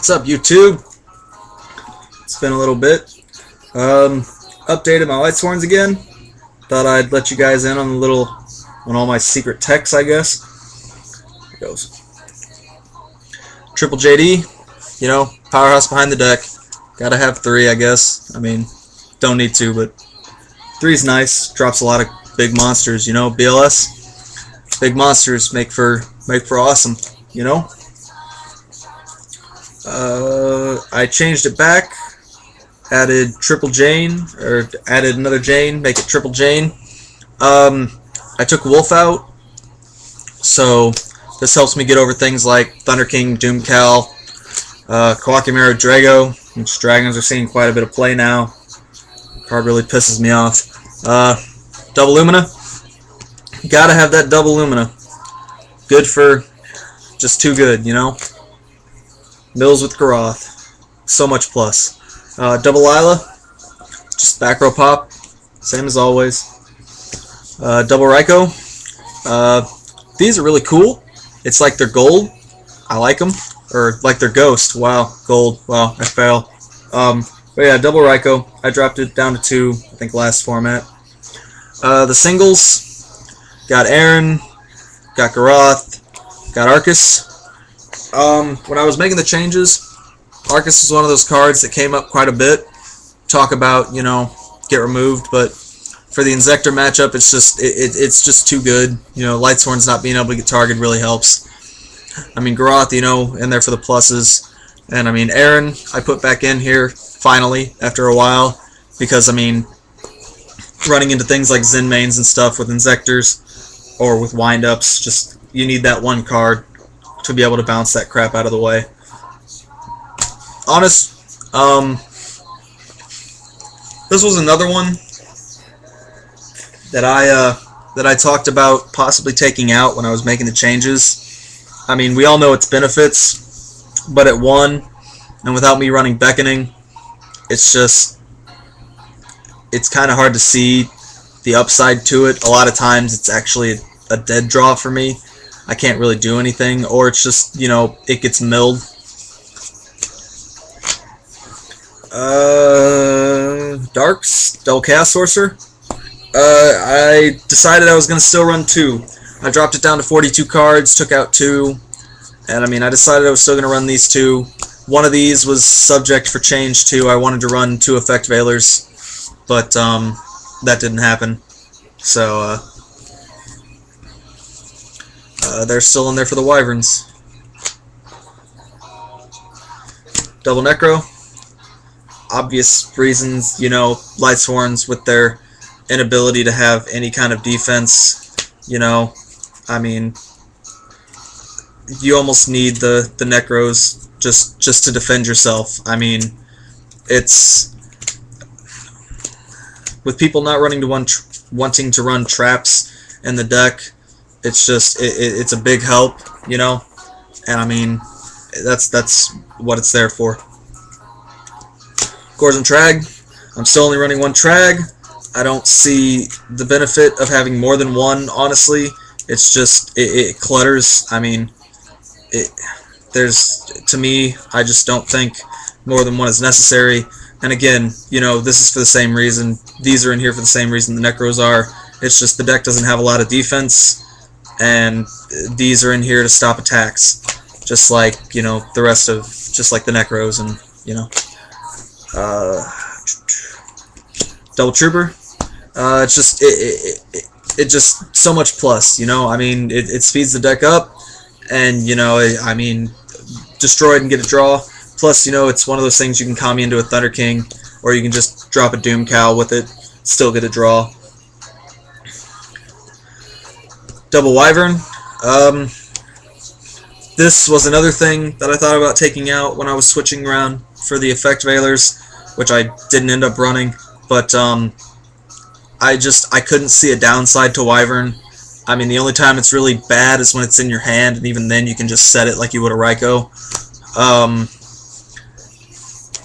What's up, YouTube? It's been a little bit. Updated my Lightsworns again. Thought I'd let you guys in on all my secret techs, I guess. Here goes. Triple JD, you know, powerhouse behind the deck. Gotta have 3, I guess. I mean, don't need to, but 3's nice. Drops a lot of big monsters, you know. BLS, big monsters make for awesome, you know. I changed it back, added triple Jane, or added another Jane, make it triple Jane. I took Wolf out, so this helps me get over things like Thunder King, Doom Cal, Kawakimiro Drago, which dragons are seeing quite a bit of play now. Card really pisses me off. Double Lumina, gotta have that double Lumina. Good for, just too good, you know. Mills with Garoth, so much plus. Double Lila, just back row pop, same as always. Double Raikou, these are really cool. It's like they're gold, I like them, or like they're ghost. Wow, gold. Wow, I fail. But yeah, double Raikou. I dropped it down to 2, I think last format. The singles, got Aaron, got Garoth, got Arcis. When I was making the changes, Arcis is one of those cards that came up quite a bit. Talk about, you know, get removed, but for the Inzektor matchup, it's just too good. You know, Lightsworn's not being able to get targeted really helps. I mean, Garoth, you know, in there for the pluses. And I mean, Aaron, I put back in here, finally, after a while, because, I mean, running into things like Zen mains and stuff with Inzektors, or with windups, just, you need that one card to be able to bounce that crap out of the way. This was another one that I talked about possibly taking out when I was making the changes. I mean, we all know its benefits, but at 1, and without me running Beckoning, it's kind of hard to see the upside to it. A lot of times it's actually a dead draw for me. I can't really do anything, or it's just, you know, it gets milled. Darks, Double Chaos Sorcerer. I decided I was going to still run 2. I dropped it down to 42 cards, took out 2, and I mean, I decided I was still going to run these 2. One of these was subject for change too. I wanted to run 2 Effect Veilers, but that didn't happen. So, they're still in there for the Wyverns. Double Necro. Obvious reasons, you know, Lightsworns with their inability to have any kind of defense, you know. I mean, you almost need the Necros just to defend yourself. I mean, it's with people not running to wanting to run traps in the deck. It's just it's a big help, you know, and I mean that's what it's there for. Gorgon Trag, I'm still only running 1 Trag. I don't see the benefit of having more than 1. Honestly, it's just it clutters. I mean, to me, I just don't think more than 1 is necessary. And again, you know, this is for the same reason. These are in here for the same reason the Necros are. It's just the deck doesn't have a lot of defense. And these are in here to stop attacks, just like, you know, the rest of, just like the Necros, and, you know, Double Trooper. It's just it just so much plus, you know. I mean, it speeds the deck up, and, you know, I mean, destroy it and get a draw. Plus, you know, it's one of those things you can commie into a Thunder King, or you can just drop a Doom Cow with it, still get a draw. Double Wyvern. This was another thing that I thought about taking out when I was switching around for the Effect Veilers, which I didn't end up running, but I couldn't see a downside to Wyvern. I mean, the only time it's really bad is when it's in your hand, and even then you can just set it like you would a Raikou.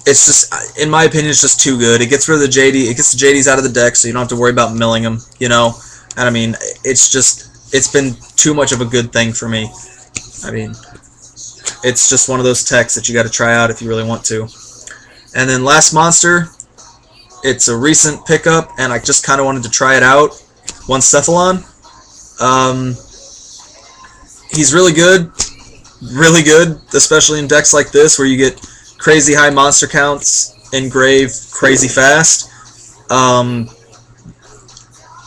It's just, in my opinion, it's just too good. It gets rid of the JD, it gets the JDs out of the deck, so you don't have to worry about milling them, you know. And I mean, it's been too much of a good thing for me. I mean, it's just one of those techs that you got to try out if you really want to. And then last monster, it's a recent pickup, and I just kind of wanted to try it out. One Cephalon. He's really good, especially in decks like this where you get crazy high monster counts, engrave crazy fast.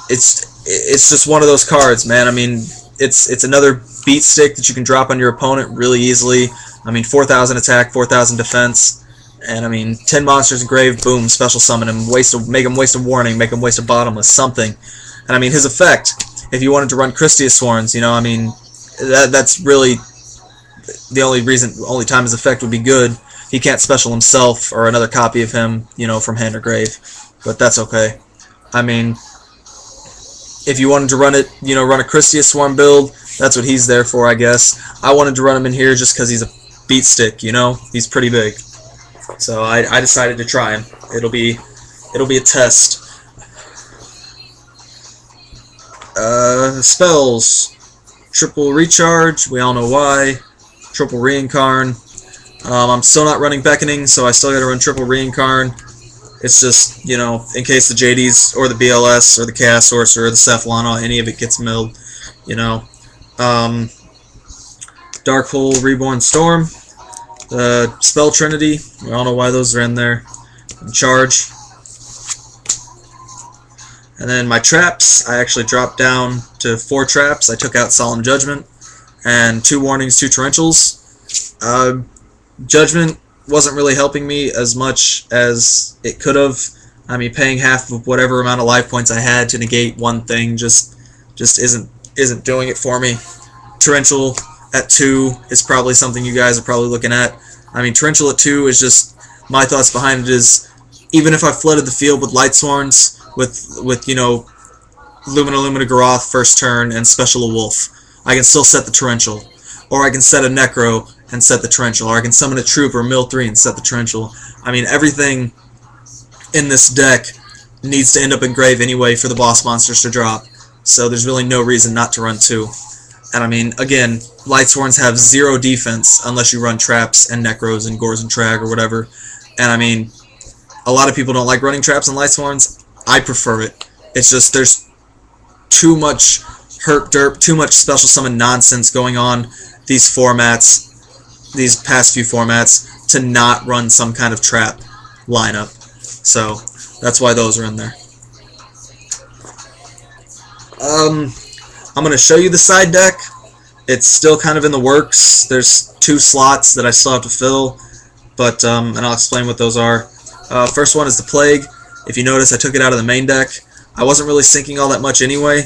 It's just one of those cards, man. I mean, it's another beat stick that you can drop on your opponent really easily. I mean, 4,000 attack, 4,000 defense, and I mean, 10 monsters engraved, boom, special summon him, make him waste a warning, make him waste a bottomless, something. And I mean, his effect, if you wanted to run Christiasworns, you know, I mean, that's really the only time his effect would be good. He can't special himself or another copy of him, you know, from hand or grave, but that's okay. I mean, if you wanted to run it, you know, run a Christiasworn build, that's what he's there for, I guess. I wanted to run him in here just because he's a beat stick, you know, he's pretty big. So I decided to try him. It'll be a test. Spells. Triple recharge, we all know why. Triple reincarn. I'm still not running beckoning, so I still gotta run triple reincarn. It's just, you know, in case the JDs or the BLS or the Chaos Sorcerer or the Cephalon, or any of it gets milled, you know. Dark Hole, Reborn Storm. The Spell Trinity, we all know why those are in there. And Charge. And then my traps, I actually dropped down to 4 traps. I took out Solemn Judgment and 2 warnings, 2 torrentials. Judgment wasn't really helping me as much as it could have. I mean, paying half of whatever amount of life points I had to negate one thing just isn't doing it for me. Torrential at 2 is probably something you guys are probably looking at. I mean, Torrential at 2 is just, my thoughts behind it is, even if I flooded the field with Lightsworns, with you know, Lumina Garoth first turn and special a Wolf, I can still set the Torrential. Or I can set a Necro and set the Torrential. Or I can summon a Troop or mill 3 and set the Torrential. I mean, everything in this deck needs to end up in grave anyway for the boss monsters to drop. So there's really no reason not to run 2. And I mean, again, Lightsworns have 0 defense unless you run traps and Necros and Gors and Trag or whatever. And I mean, a lot of people don't like running traps and Lightsworns. I prefer it. It's just there's too much herp derp, too much special summon nonsense going on these formats, these past few formats, to not run some kind of trap lineup. So that's why those are in there. I'm going to show you the side deck. It's still kind of in the works. There's 2 slots that I still have to fill, but and I'll explain what those are. First one is the Plague. If you notice, I took it out of the main deck. I wasn't really sinking all that much anyway,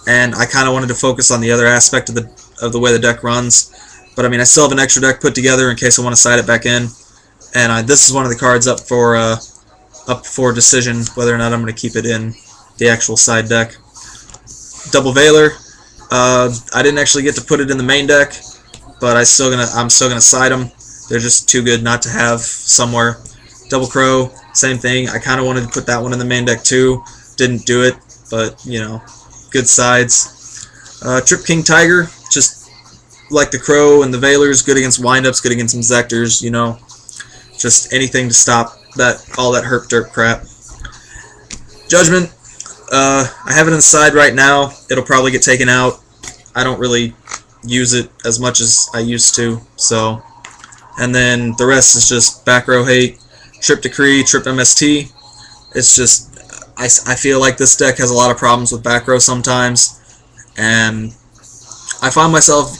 and I kind of wanted to focus on the other aspect of the way the deck runs. But I mean, I still have an extra deck put together in case I want to side it back in. And this is one of the cards up for decision whether or not I'm going to keep it in the actual side deck. Double Veiler. I didn't actually get to put it in the main deck, but I'm still gonna side them. They're just too good not to have somewhere. Double Crow, same thing. I kind of wanted to put that one in the main deck too. Didn't do it, but you know, good sides. Trip King Tiger, just like the Crow and the Veilers, good against windups, good against some Zectors. You know, just anything to stop all that herp derp crap. Judgment. I have it inside right now. It'll probably get taken out. I don't really use it as much as I used to, so. And then the rest is just back row hate, Trip Decree, Trip MST. It's just, I feel like this deck has a lot of problems with back row sometimes, and I find myself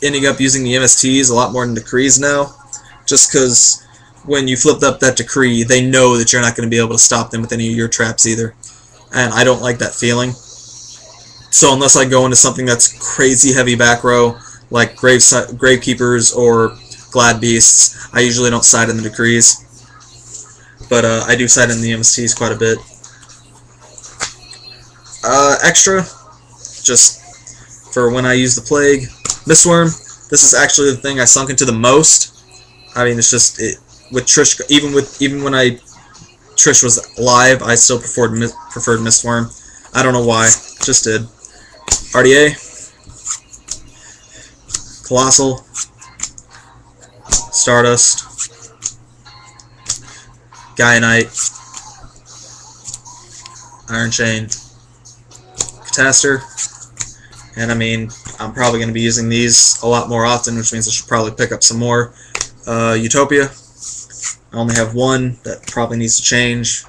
ending up using the MSTs a lot more than Decrees now, just because when you flip up that Decree, they know that you're not going to be able to stop them with any of your traps either. And I don't like that feeling. So unless I go into something that's crazy heavy back row, like Gravekeepers or Glad Beasts, I usually don't side in the Decrees. But I do side in the MSTs quite a bit. Extra, just for when I use the Plague. Mistworm, this is actually the thing I sunk into the most. I mean, it's just, with Trish, even when Trish was live, I still preferred Mistworm. I don't know why, just did. RDA, Colossal, Stardust, Gaianite, Iron Chain, Catastor, and I mean, I'm probably going to be using these a lot more often, which means I should probably pick up some more. Utopia, I only have one, that probably needs to change.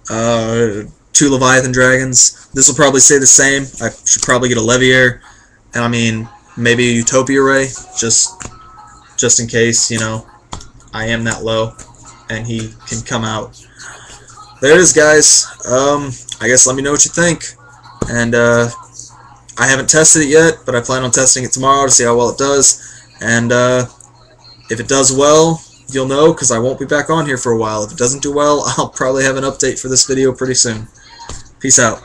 2 Leviathan Dragons, this will probably stay the same. I should probably get a Leviair, and I mean, maybe a Utopia Ray, just in case, you know, I am that low, and he can come out. There it is, guys. I guess let me know what you think. And I haven't tested it yet, but I plan on testing it tomorrow to see how well it does. And if it does well, you'll know, because I won't be back on here for a while. If it doesn't do well, I'll probably have an update for this video pretty soon. Peace out.